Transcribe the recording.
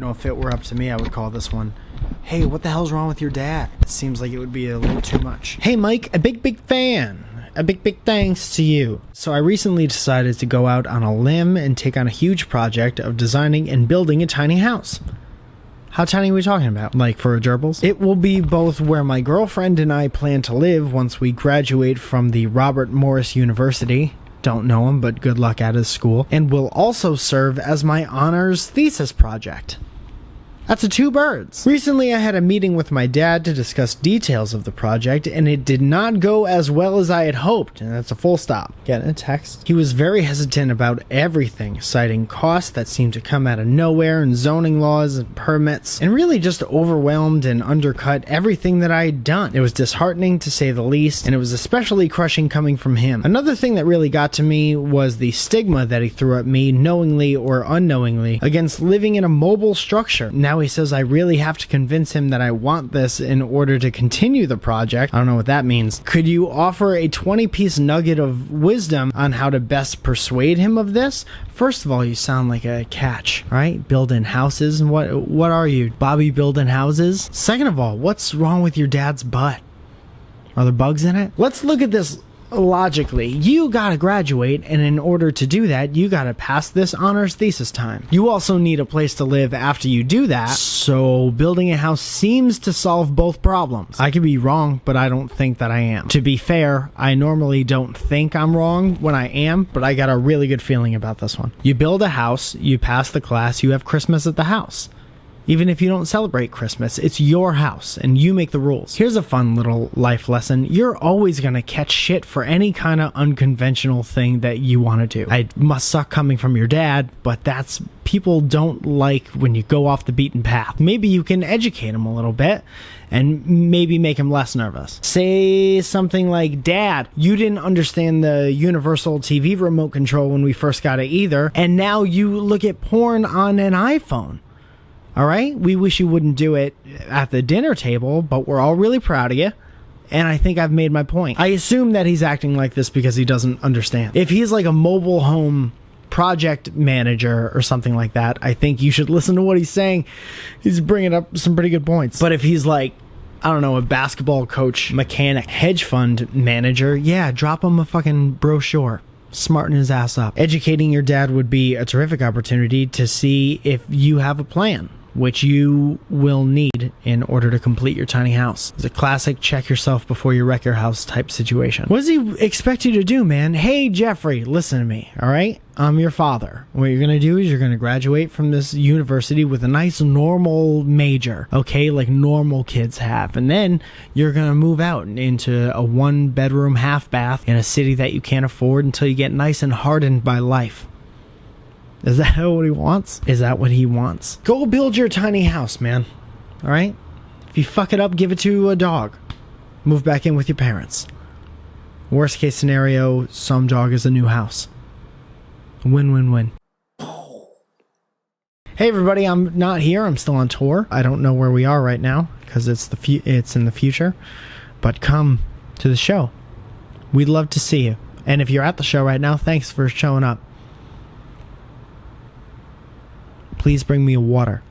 know, if it were up to me, I would call this one, "Hey, what the hell's wrong with your dad?" It seems like it would be a little too much. Hey Mike, a big fan. A big thanks to you. So I recently decided to go out on a limb and take on a huge project of designing and building a tiny house. How tiny are we talking about? Like for a gerbils? It will be both where my girlfriend and I plan to live once we graduate from the Robert Morris University. Don't know him, but good luck at his school. And will also serve as my honors thesis project. That's two birds. Recently I had a meeting with my dad to discuss details of the project, and it did not go as well as I had hoped, and that's a full stop. Getting a text? He was very hesitant about everything, citing costs that seemed to come out of nowhere and zoning laws and permits, and really just overwhelmed and undercut everything that I had done. It was disheartening to say the least, and it was especially crushing coming from him. Another thing that really got to me was the stigma that he threw at me, knowingly or unknowingly, against living in a mobile structure. Now he says I really have to convince him that I want this in order to continue the project. I don't know what that means. Could you offer a 20-piece nugget of wisdom on how to best persuade him of this? First of all, you sound like a catch, right? Building houses, and what are you, Bobby building houses? Second of all, what's wrong with your dad's butt? Are there bugs in it? Let's look at this logically. You gotta graduate, and in order to do that, you gotta pass this honors thesis time. You also need a place to live after you do that, so building a house seems to solve both problems. I could be wrong, but I don't think that I am. To be fair, I normally don't think I'm wrong when I am, but I got a really good feeling about this one. You build a house, you pass the class, you have Christmas at the house. Even if you don't celebrate Christmas, it's your house, and you make the rules. Here's a fun little life lesson. You're always gonna catch shit for any kind of unconventional thing that you want to do. It must suck coming from your dad, but that's... people don't like when you go off the beaten path. Maybe you can educate him a little bit, and maybe make him less nervous. Say something like, "Dad, you didn't understand the universal TV remote control when we first got it either, and now you look at porn on an iPhone. All right, we wish you wouldn't do it at the dinner table, but we're all really proud of you, and I think I've made my point." I assume that he's acting like this because he doesn't understand. If he's like a mobile home project manager or something like that, I think you should listen to what he's saying. He's bringing up some pretty good points. But if he's like, I don't know, a basketball coach, mechanic, hedge fund manager, yeah, drop him a fucking brochure. Smarten his ass up. Educating your dad would be a terrific opportunity to see if you have a plan, which you will need in order to complete your tiny house. It's a classic check yourself before you wreck your house type situation. What does he expect you to do, man? Hey, Jeffrey, listen to me, all right? I'm your father. What you're going to do is you're going to graduate from this university with a nice normal major, okay, like normal kids have. And then you're going to move out into a 1-bedroom half bath in a city that you can't afford until you get nice and hardened by life. Is that what he wants? Is that what he wants? Go build your tiny house, man. All right? If you fuck it up, give it to a dog. Move back in with your parents. Worst case scenario, some dog is a new house. Win-win-win. Hey everybody, I'm not here. I'm still on tour. I don't know where we are right now because it's in the future. But come to the show. We'd love to see you. And if you're at the show right now, thanks for showing up. Please bring me a water.